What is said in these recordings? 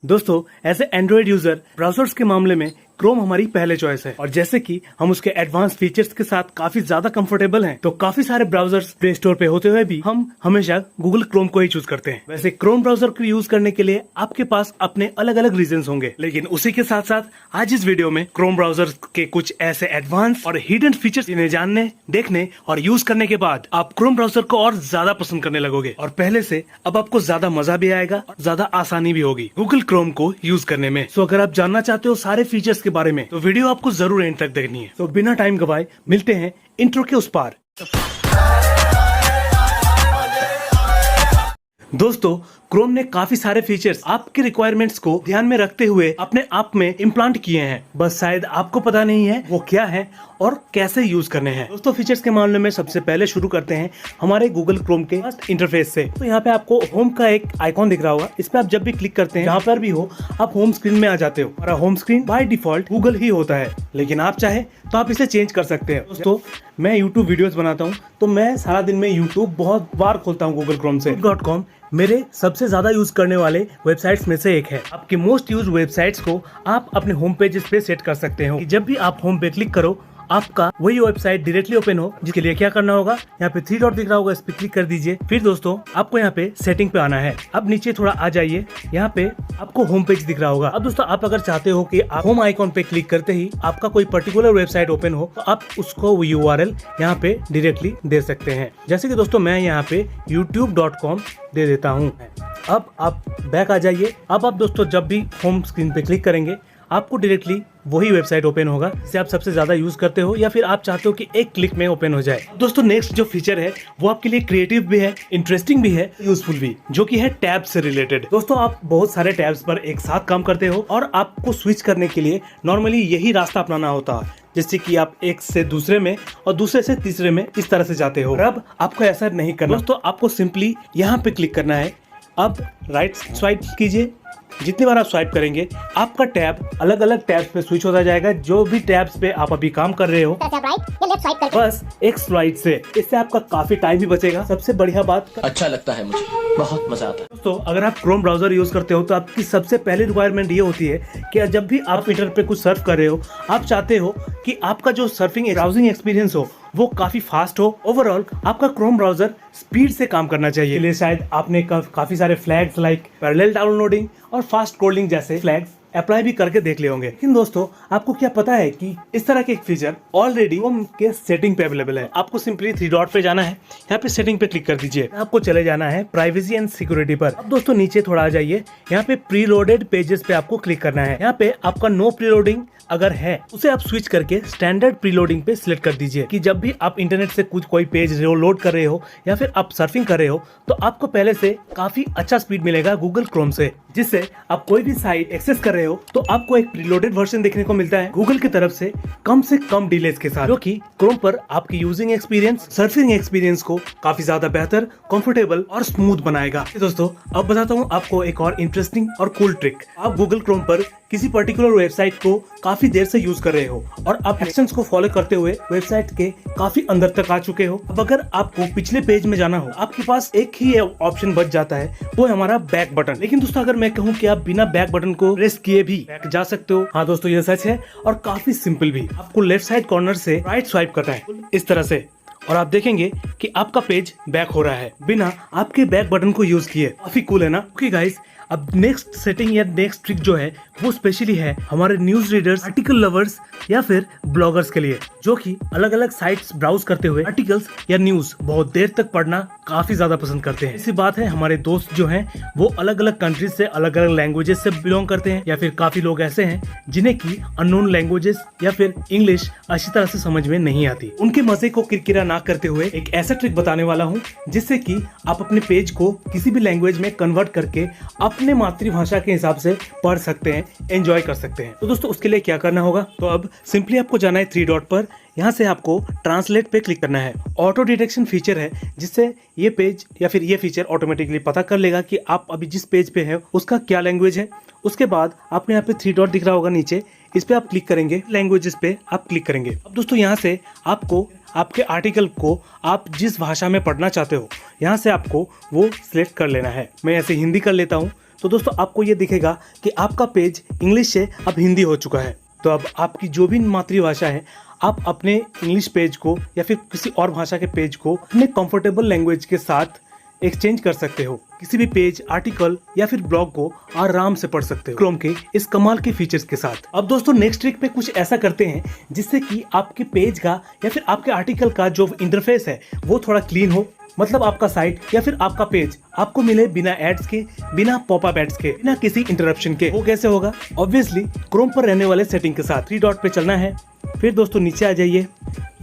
दोस्तों ऐसे Android user browsers के मामले में क्रोम हमारी पहले चॉइस है और जैसे कि हम उसके एडवांस फीचर्स के साथ काफी ज्यादा कंफर्टेबल हैं, तो काफी सारे ब्राउजर्स प्ले स्टोर पे होते हुए भी हम हमेशा गूगल क्रोम को ही चूज करते हैं। वैसे क्रोम ब्राउजर को यूज करने के लिए आपके पास अपने अलग अलग रीजंस होंगे, लेकिन उसी के साथ साथ आज इस वीडियो में क्रोम ब्राउजर के कुछ ऐसे एडवांस और हिडन फीचर्स जिन्हें जानने, देखने और यूज करने के बाद आप क्रोम ब्राउजर को और ज्यादा पसंद करने लगोगे और पहले से अब आपको ज्यादा मजा भी आएगा, ज्यादा आसानी भी होगी गूगल क्रोम को यूज करने में। तो अगर आप जानना चाहते हो सारे फीचर्स के बारे में तो वीडियो आपको जरूर एंड तक देखनी है। तो बिना टाइम गवाए मिलते हैं इंट्रो के उस पार। दोस्तों क्रोम ने काफी सारे फीचर्स आपके रिक्वायरमेंट्स को ध्यान में रखते हुए अपने आप में इम्प्लांट किए हैं, बस शायद आपको पता नहीं है वो क्या है और कैसे यूज करने हैं। दोस्तों फीचर्स के मामले में सबसे पहले शुरू करते हैं हमारे गूगल क्रोम के इंटरफेस से। तो यहाँ पे आपको होम का एक आइकॉन दिख रहा होगा, इस पे आप जब भी क्लिक करते हैं जहाँ पर भी हो आप होम स्क्रीन में आ जाते हो। हमारा home screen by default Google ही होता है, लेकिन आप चाहे तो आप इसे चेंज कर सकते हैं। दोस्तों मैं यूट्यूब वीडियोस बनाता हूँ, तो मैं सारा दिन में यूट्यूब बहुत बार खोलता हूँ गूगल क्रोम से। .com मेरे सबसे ज्यादा यूज करने वाले वेबसाइट्स में से एक है। आपके मोस्ट यूज वेबसाइट्स को आप अपने होम पेजेस पे सेट कर सकते हो कि जब भी आप होम पे क्लिक करो आपका वही वेबसाइट डायरेक्टली ओपन हो। जिसके लिए क्या करना होगा, यहाँ पे 3 डॉट दिख रहा होगा, इस पे क्लिक कर दीजिए। फिर दोस्तों आपको यहाँ पे सेटिंग पे आना है। अब नीचे थोड़ा आ जाइए, यहाँ पे आपको होम पेज दिख रहा होगा। अब दोस्तों आप अगर चाहते हो कि आप होम आइकॉन पे क्लिक करते ही आपका कोई पर्टिकुलर वेबसाइट ओपन हो, तो आप उसको URL यहाँ पे डायरेक्टली दे सकते हैं। जैसे कि दोस्तों मैं यहाँ पे youtube.com दे देता हूँ। अब आप बैक आ जाइए। अब आप दोस्तों जब भी होम स्क्रीन पे क्लिक करेंगे आपको डायरेक्टली वही वेबसाइट ओपन होगा जिसे आप सबसे ज्यादा यूज करते हो या फिर आप चाहते हो कि एक क्लिक में ओपन हो जाए। दोस्तों नेक्स्ट जो फीचर है वो आपके लिए क्रिएटिव भी है, इंटरेस्टिंग भी है, यूजफुल भी, जो कि है टैब से रिलेटेड। दोस्तों आप बहुत सारे टैब्स पर एक साथ काम करते हो और आपको स्विच करने के लिए नॉर्मली यही रास्ता अपनाना होता है, जैसे कि आप एक से दूसरे में और दूसरे से तीसरे में इस तरह से जाते हो। अब आपको ऐसा नहीं करना। दोस्तों आपको सिंपली यहाँ पे क्लिक करना है। अब राइट स्वाइप कीजिए। जितनी बार आप स्वाइप करेंगे आपका टैब अलग अलग टैब्स पे स्विच होता जाएगा। जो भी टैब्स पे आप अभी काम कर रहे हो बस एक स्वाइप से, इससे आपका काफी टाइम भी बचेगा। सबसे बढ़िया बात, अच्छा लगता है मुझे, बहुत मजा आता है। दोस्तों अगर आप क्रोम ब्राउजर यूज करते हो तो आपकी सबसे पहली रिक्वायरमेंट ये होती है कि जब भी आप इंटरनेट पे कुछ सर्फ कर रहे हो आप चाहते हो कि आपका जो सर्फिंग ब्राउजिंग एक्सपीरियंस हो वो काफी फास्ट हो। ओवरऑल आपका क्रोम ब्राउजर स्पीड से काम करना चाहिए। इसलिए शायद आपने काफी सारे फ्लैग्स लाइक पैरेलल डाउनलोडिंग और फास्ट स्क्रॉलिंग जैसे फ्लैग्स अप्लाई भी करके देख लिए होंगे। लेकिन दोस्तों आपको क्या पता है कि इस तरह के एक फीचर ऑलरेडी क्रोम के सेटिंग पे अवेलेबल है। आपको सिंपली 3 डॉट पे जाना है, यहाँ पे सेटिंग पे क्लिक कर दीजिए। आपको चले जाना है प्राइवेसी एंड सिक्योरिटी पर। अब दोस्तों नीचे थोड़ा आ जाइए, यहाँ पे प्रीलोडेड पेजेस पे आपको क्लिक करना है। यहाँ पे आपका नो प्रीलोडिंग अगर है उसे आप स्विच करके स्टैंडर्ड प्रीलोडिंग पे सिलेक्ट कर दीजिए कि जब भी आप इंटरनेट से कोई पेज लोड कर रहे हो या फिर आप सर्फिंग कर रहे हो तो आपको पहले से काफी अच्छा स्पीड मिलेगा गूगल क्रोम से, जिससे आप कोई भी साइट एक्सेस कर रहे हो तो आपको एक प्रीलोडेड वर्जन देखने को मिलता है गूगल की तरफ से कम डिलेज के साथ, जो कि क्रोम पर आपकी यूजिंग एक्सपीरियंस, सर्फिंग एक्सपीरियंस को काफी ज्यादा बेहतर, कंफर्टेबल और स्मूथ बनाएगा। दोस्तों अब बताता हूँ आपको एक और इंटरेस्टिंग और कूल ट्रिक। आप गूगल क्रोम पर किसी पर्टिकुलर वेबसाइट को काफी देर से यूज कर रहे हो और आप एक्शंस को फॉलो करते हुए वेबसाइट के काफी अंदर तक आ चुके हो। अब अगर आपको पिछले पेज में जाना हो आपके पास एक ही ऑप्शन बच जाता है, वो है हमारा बैक बटन। लेकिन दोस्तों अगर मैं कहूँ कि आप बिना बैक बटन को प्रेस किए भी बैक जा सकते हो। हाँ दोस्तों ये सच है और काफी सिंपल भी। आपको लेफ्ट साइड कॉर्नर से राइट स्वाइप करना है इस तरह से और आप देखेंगे कि आपका पेज बैक हो रहा है बिना आपके बैक बटन को यूज किए। काफी कूल है ना? ओके गाइस, अब नेक्स्ट सेटिंग या नेक्स्ट ट्रिक जो है वो स्पेशली है हमारे न्यूज रीडर्स, आर्टिकल लवर्स या फिर ब्लॉगर्स के लिए, जो कि अलग अलग साइट्स ब्राउज करते हुए आर्टिकल्स या न्यूज बहुत देर तक पढ़ना काफी ज्यादा पसंद करते हैं। इसी बात है हमारे दोस्त जो हैं वो अलग अलग कंट्रीज से, अलग अलग लैंग्वेजेस से बिलोंग करते हैं, या फिर काफी लोग ऐसे हैं जिन्हें की अननोन लैंग्वेजेस या फिर इंग्लिश अच्छी तरह से समझ में नहीं आती। उनके मजे को किरकिरा ना करते हुए एक ऐसा ट्रिक बताने वाला हूँ जिससे कि आप अपने पेज को किसी भी लैंग्वेज में कन्वर्ट करके अपने मातृभाषा के हिसाब से पढ़ सकते हैं, एंजॉय कर सकते हैं। तो दोस्तों उसके लिए क्या करना होगा, तो अब सिंपली आपको जाना है 3 डॉट पर। यहाँ से आपको ट्रांसलेट पे क्लिक करना है। ऑटो डिटेक्शन फीचर है जिससे ये पेज या फिर ये फीचर ऑटोमेटिकली पता कर लेगा कि आप अभी जिस पेज पे है उसका क्या लैंग्वेज है। उसके बाद आपको यहाँ पे 3 डॉट दिख रहा होगा नीचे, इस पे आप क्लिक करेंगे, लैंग्वेजेस पे आप क्लिक करेंगे। अब दोस्तों यहाँ से आपको आपके आर्टिकल को आप जिस भाषा में पढ़ना चाहते हो यहाँ से आपको वो सिलेक्ट कर लेना है। मैं ऐसे हिंदी कर लेता हूँ। तो दोस्तों आपको ये दिखेगा कि आपका पेज इंग्लिश से अब हिंदी हो चुका है। तो अब आपकी जो भी मातृभाषा है, आप अपने इंग्लिश पेज को या फिर किसी और भाषा के पेज को अपने कंफर्टेबल लैंग्वेज के साथ एक्सचेंज कर सकते हो। किसी भी पेज, आर्टिकल या फिर ब्लॉग को आराम से पढ़ सकते हो क्रोम के इस कमाल के फीचर्स के साथ। अब दोस्तों नेक्स्ट ट्रिक पे कुछ ऐसा करते हैं जिससे कि आपके पेज का या फिर आपके आर्टिकल का जो इंटरफेस है वो थोड़ा क्लीन हो। मतलब आपका साइट या फिर आपका पेज आपको मिले बिना एड्स के, बिना पॉपअप एड्स के, बिना किसी इंटरप्शन के। वो कैसे होगा? ऑब्वियसली क्रोम पर रहने वाले सेटिंग के साथ 3 डॉट पे चलना है। फिर दोस्तों नीचे आ जाइए,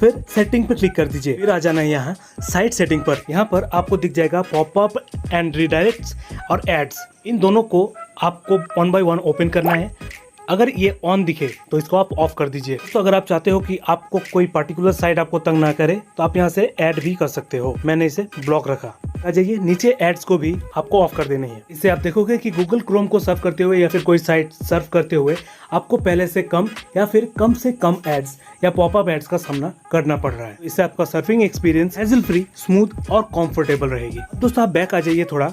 फिर सेटिंग पे क्लिक कर दीजिए। फिर आ जाना है यहाँ साइट सेटिंग पर। यहाँ पर आपको दिख जाएगा पॉपअप एंड रीडायरेक्ट्स और एड्स। इन दोनों को आपको 1 बाय 1 ओपन करना है। अगर ये ऑन दिखे तो इसको आप ऑफ कर दीजिए। तो अगर आप चाहते हो कि आपको कोई पर्टिकुलर साइट आपको तंग ना करे तो आप यहाँ से ऐड भी कर सकते हो। मैंने इसे ब्लॉक रखा। आ जाइए, नीचे एड्स को भी आपको ऑफ कर देने हैं। इससे आप देखोगे कि गूगल क्रोम को सर्व करते हुए या फिर कोई साइट सर्व करते हुए आपको पहले से कम या फिर कम से कम एड्स या पॉपअप एड्स का सामना करना पड़ रहा है। इससे आपका surfing experience hassle free, smooth और कंफर्टेबल रहेगी। दोस्तों आप बैक आ जाइए थोड़ा।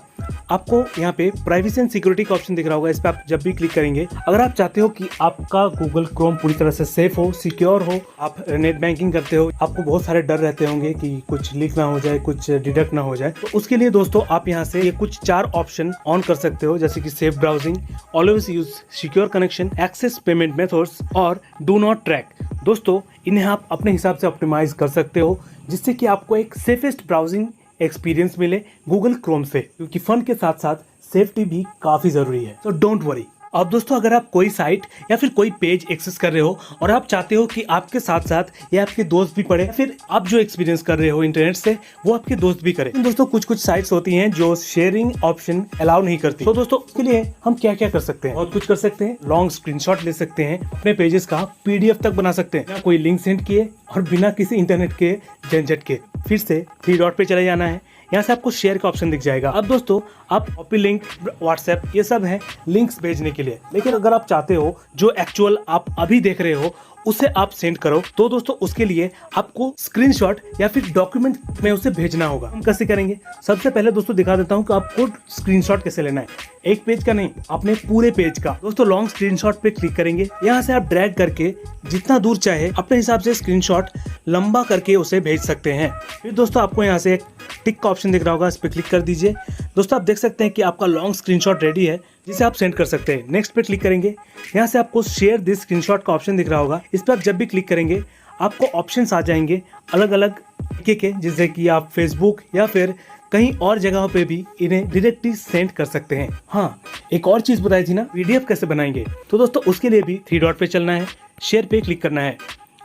आपको यहाँ पे प्राइवेसी एंड सिक्योरिटी का ऑप्शन दिख रहा होगा। इस पे आप जब भी क्लिक करेंगे, अगर आप चाहते हो कि आपका गूगल क्रोम पूरी तरह से सेफ हो, सिक्योर हो, आप नेट बैंकिंग करते हो, आपको बहुत सारे डर रहते होंगे कि कुछ लीक ना हो जाए, कुछ डिडक्ट ना हो जाए, तो उसके लिए दोस्तों आप यहाँ से ये कुछ 4 ऑप्शन ऑन कर सकते हो, जैसे कि safe browsing, always use secure connection, access payment methods और डू नॉट ट्रैक। दोस्तों इन्हें आप अपने हिसाब से ऑप्टिमाइज कर सकते हो जिससे कि आपको एक सेफेस्ट ब्राउजिंग एक्सपीरियंस मिले गूगल क्रोम से, क्योंकि फन के साथ साथ सेफ्टी भी काफी जरूरी है। तो डोंट वरी। अब दोस्तों अगर आप कोई साइट या फिर कोई पेज एक्सेस कर रहे हो और आप चाहते हो कि आपके साथ साथ ये आपके दोस्त भी पढ़े, फिर आप जो एक्सपीरियंस कर रहे हो इंटरनेट से वो आपके दोस्त भी करें। दोस्तों कुछ साइट्स होती हैं जो शेयरिंग ऑप्शन अलाउ नहीं करती। तो दोस्तों उसके लिए हम क्या क्या कर सकते हैं? बहुत कुछ कर सकते हैं। लॉन्ग स्क्रीनशॉट ले सकते हैं, अपने पेजेस का PDF तक बना सकते हैं, कोई लिंक सेंड किए और बिना किसी इंटरनेट के झंझट के। फिर से 3 डॉट पे चले जाना है। यहाँ से आपको शेयर का ऑप्शन दिख जाएगा। अब दोस्तों आप कॉपी लिंक, व्हाट्सएप, ये सब है लिंक्स भेजने के लिए। लेकिन अगर आप चाहते हो जो एक्चुअल आप अभी देख रहे हो उसे आप सेंड करो, तो दोस्तों उसके लिए आपको स्क्रीनशॉट या फिर डॉक्यूमेंट में उसे भेजना होगा। हम कैसे करेंगे? सबसे पहले दोस्तों दिखा देता हूँ कि आपको स्क्रीनशॉट कैसे लेना है। एक पेज का नहीं, अपने पूरे पेज का। दोस्तों लॉन्ग स्क्रीनशॉट पे क्लिक करेंगे। यहाँ से आप ड्रैग करके जितना दूर चाहे अपने हिसाब से स्क्रीनशॉट लंबा करके उसे भेज सकते हैं। फिर दोस्तों आपको यहाँ से एक टिक का ऑप्शन दिख रहा होगा, इस पर क्लिक कर दीजिए। दोस्तों आप देख सकते हैं कि आपका लॉन्ग स्क्रीनशॉट रेडी है जिसे आप सेंड कर सकते हैं। नेक्स्ट पे क्लिक करेंगे। यहाँ से आपको शेयर दिस स्क्रीनशॉट का ऑप्शन दिख रहा होगा। इस पर आप जब भी क्लिक करेंगे आपको ऑप्शंस आ जाएंगे अलग अलग तरीके के, जिससे कि आप फेसबुक या फिर कहीं और जगहों पे भी इन्हें डायरेक्टली सेंड कर सकते हैं। हाँ, एक और चीज बताई थी ना, PDF कैसे बनाएंगे? तो दोस्तों उसके लिए भी 3 डॉट पे चलना है, शेयर पे क्लिक करना है।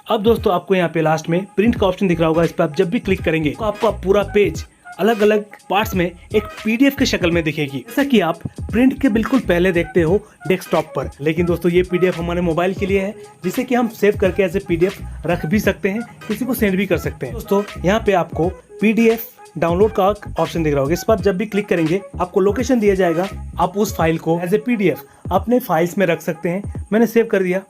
अब दोस्तों आपको यहाँ पे लास्ट में प्रिंट का ऑप्शन दिख रहा होगा। इस पर आप जब भी क्लिक करेंगे तो आपका पूरा पेज अलग अलग पार्ट्स में एक PDF की शक्ल में दिखेगी, जैसा कि आप प्रिंट के बिल्कुल पहले देखते हो डेस्कटॉप पर। लेकिन दोस्तों ये PDF हमारे मोबाइल के लिए है, जिसे कि हम सेव करके ऐसे PDF रख भी सकते हैं, किसी को सेंड भी कर सकते हैं। दोस्तों यहाँ पे आपको PDF डाउनलोड का ऑप्शन दिख रहा होगा। इस पर जब भी क्लिक करेंगे आपको लोकेशन दिया जाएगा। आप उस फाइल को एज ए PDF अपने फाइल्स में रख सकते हैं। मैंने सेव कर दिया।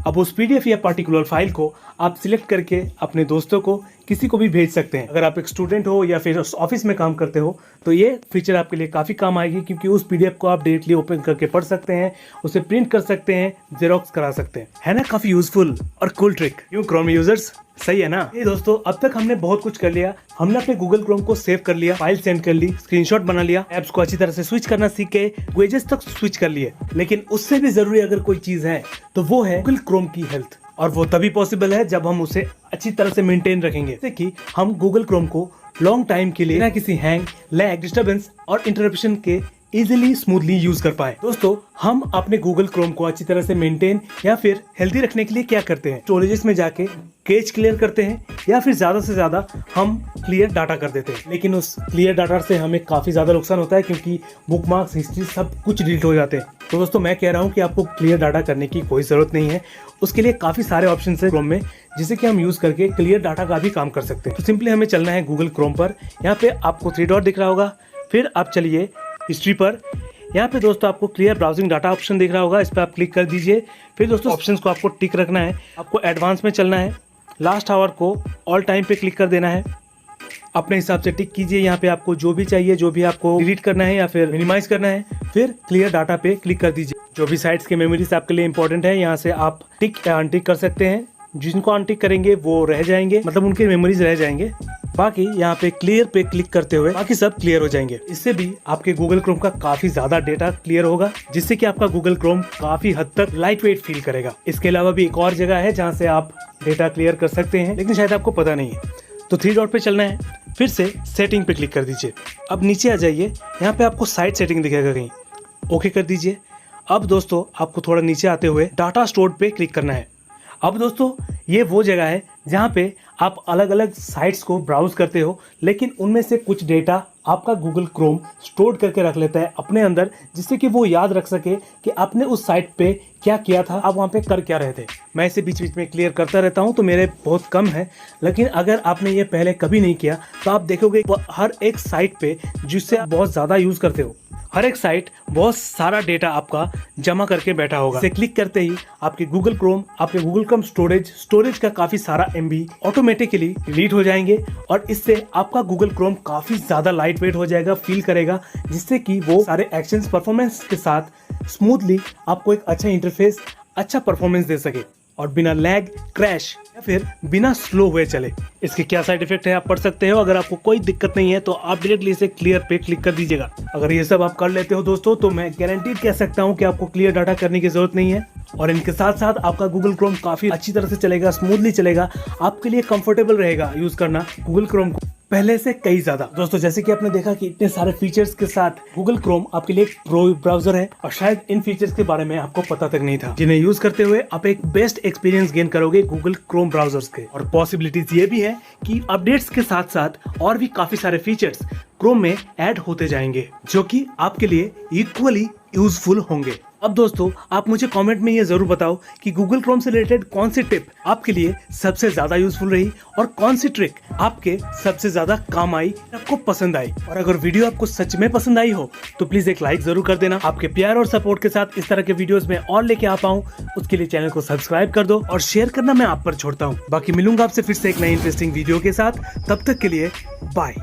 अब उस PDF या पर्टिकुलर फाइल को आप सिलेक्ट करके अपने दोस्तों को, किसी को भी भेज सकते हैं। अगर आप एक स्टूडेंट हो या फिर ऑफिस में काम करते हो तो ये फीचर आपके लिए काफ़ी काम आएगी, क्योंकि उस PDF को आप डायरेक्टली ओपन करके पढ़ सकते हैं, उसे प्रिंट कर सकते हैं, जेरोक्स करा सकते हैं। है ना काफ़ी यूजफुल और कूल ट्रिक? क्यों क्रोम यूजर्स, सही है ना? ये दोस्तों अब तक हमने बहुत कुछ कर लिया। हमने अपने गूगल क्रोम को सेव कर लिया, फाइल सेंड कर ली, स्क्रीनशॉट बना लिया, ऐप्स को अच्छी तरह से स्विच करना सीख के वेजेस तक स्विच कर लिए। लेकिन उससे भी जरूरी अगर कोई चीज है तो वो है गूगल क्रोम की हेल्थ। और वो तभी पॉसिबल है जब हम उसे अच्छी तरह से मेंटेन रखेंगे, जैसे कि हम गूगल क्रोम को लॉन्ग टाइम के लिए बिना किसी हैंग, लैग, डिस्टर्बेंस और इंटरप्शन के इजीली स्मूथली यूज कर पाए। दोस्तों हम अपने गूगल क्रोम को अच्छी तरह से मेंटेन या फिर हेल्दी रखने के लिए क्या करते हैं? स्टोरेजेस में जाके कैच क्लियर करते हैं या फिर ज्यादा से ज्यादा हम क्लियर डाटा कर देते हैं। लेकिन उस क्लियर डाटा से हमें काफी ज्यादा नुकसान होता है, क्योंकि बुकमार्क्स, हिस्ट्री सब कुछ डिलीट हो जाते हैं। तो दोस्तों मैं कह रहा हूँ कि आपको क्लियर डाटा करने की कोई जरूरत नहीं है। उसके लिए काफी सारे ऑप्शन है क्रोम में, जिसे कि हम यूज करके क्लियर डाटा का भी काम कर सकते हैं। तो सिंपली हमें चलना है गूगल क्रोम पर। यहाँ पे आपको 3 डॉट दिख रहा होगा। फिर आप चलिए हिस्ट्री पर। यहाँ पे दोस्तों आपको क्लियर ब्राउजिंग डाटा ऑप्शन दिख रहा होगा, इस पर आप क्लिक कर दीजिए। फिर दोस्तों ऑप्शंस को आपको टिक रखना है, आपको एडवांस में चलना है। लास्ट आवर को ऑल टाइम पे क्लिक कर देना है। अपने हिसाब से टिक कीजिए यहाँ पे आपको जो भी चाहिए, जो भी आपको डिलीट करना है या फिर मिनिमाइज करना है, फिर क्लियर डाटा पे क्लिक कर दीजिए। जो भी साइट्स के मेमोरीज आपके लिए इंपॉर्टेंट है यहाँ से आप टिक या अनटिक कर सकते हैं। जिनको अनटिक करेंगे वो रह जाएंगे, मतलब उनके मेमोरीज रह जाएंगे। बाकी यहाँ पे क्लियर पे क्लिक करते हुए बाकी सब क्लियर हो जाएंगे। इससे भी आपके गूगल क्रोम का काफी ज्यादा डेटा क्लियर होगा, जिससे कि आपका गूगल क्रोम काफी हद तक लाइट वेट फील करेगा। इसके अलावा भी एक और जगह है जहाँ से आप डेटा क्लियर कर सकते हैं, लेकिन शायद आपको पता नहीं है। तो 3 डॉट पे चलना है, फिर से सेटिंग पे क्लिक कर दीजिए। अब नीचे आ जाइए, यहाँ पे आपको साइट सेटिंग दिखेगा कहीं, ओके कर दीजिए। अब दोस्तों आपको थोड़ा नीचे आते हुए डाटा स्टोर्ड पे क्लिक करना है। अब दोस्तों ये वो जगह है जहाँ पे आप अलग अलग साइट्स को ब्राउज करते हो, लेकिन उनमें से कुछ डेटा आपका गूगल क्रोम स्टोर करके रख लेता है अपने अंदर, जिससे कि वो याद रख सके कि आपने उस साइट पे क्या किया था, आप वहाँ पे कर क्या रहे थे। मैं इसे बीच बीच में क्लियर करता रहता हूँ, तो मेरे बहुत कम है, लेकिन अगर आपने ये पहले कभी नहीं किया तो आप देखोगे हर एक साइट पे जिससे आप बहुत ज़्यादा यूज़ करते हो, हर एक साइट बहुत सारा डेटा आपका जमा करके बैठा होगा। इसे क्लिक करते ही आपके गूगल क्रोम स्टोरेज का काफी सारा MB ऑटोमेटिकली डिलीट हो जाएंगे, और इससे आपका गूगल क्रोम काफी ज्यादा लाइट वेट हो जाएगा, फील करेगा, जिससे कि वो सारे एक्शंस परफॉर्मेंस के साथ स्मूथली आपको एक अच्छा इंटरफेस, अच्छा परफॉर्मेंस दे सके और बिना लैग, क्रैश या फिर बिना स्लो हुए चले। इसके क्या साइड इफेक्ट है आप पढ़ सकते हो। अगर आपको कोई दिक्कत नहीं है तो आप डायरेक्टली इसे क्लियर पे क्लिक कर दीजिएगा। अगर ये सब आप कर लेते हो दोस्तों, तो मैं गारंटीड कह सकता हूँ कि आपको क्लियर डाटा करने की जरूरत नहीं है, और इनके साथ साथ आपका गूगल क्रोम काफी अच्छी तरह से चलेगा, स्मूथली चलेगा, आपके लिए कंफर्टेबल रहेगा यूज करना गूगल क्रोम को पहले से कई ज्यादा। दोस्तों जैसे कि आपने देखा कि इतने सारे फीचर्स के साथ गूगल क्रोम आपके लिए एक प्रो ब्राउजर है, और शायद इन फीचर्स के बारे में आपको पता तक नहीं था, जिन्हें यूज करते हुए आप एक बेस्ट एक्सपीरियंस गेन करोगे गूगल क्रोम ब्राउजर्स के। और पॉसिबिलिटीज ये भी है कि अपडेट्स के साथ साथ और भी काफी सारे फीचर्स क्रोम में ऐड होते जाएंगे, जो कि आपके लिए इक्वली यूजफुल होंगे। अब दोस्तों आप मुझे कमेंट में ये जरूर बताओ कि गूगल क्रोम से रिलेटेड कौन सी टिप आपके लिए सबसे ज्यादा यूजफुल रही, और कौन सी ट्रिक आपके सबसे ज्यादा काम आई, आपको पसंद आई। और अगर वीडियो आपको सच में पसंद आई हो तो प्लीज एक लाइक जरूर कर देना। आपके प्यार और सपोर्ट के साथ इस तरह के वीडियोस में और लेके आ पाऊं, उसके लिए चैनल को सब्सक्राइब कर दो, और शेयर करना मैं आप पर छोड़ता हूँ। बाकी मिलूंगा आपसे फिर से एक नई इंटरेस्टिंग वीडियो के साथ, तब तक के लिए बाय।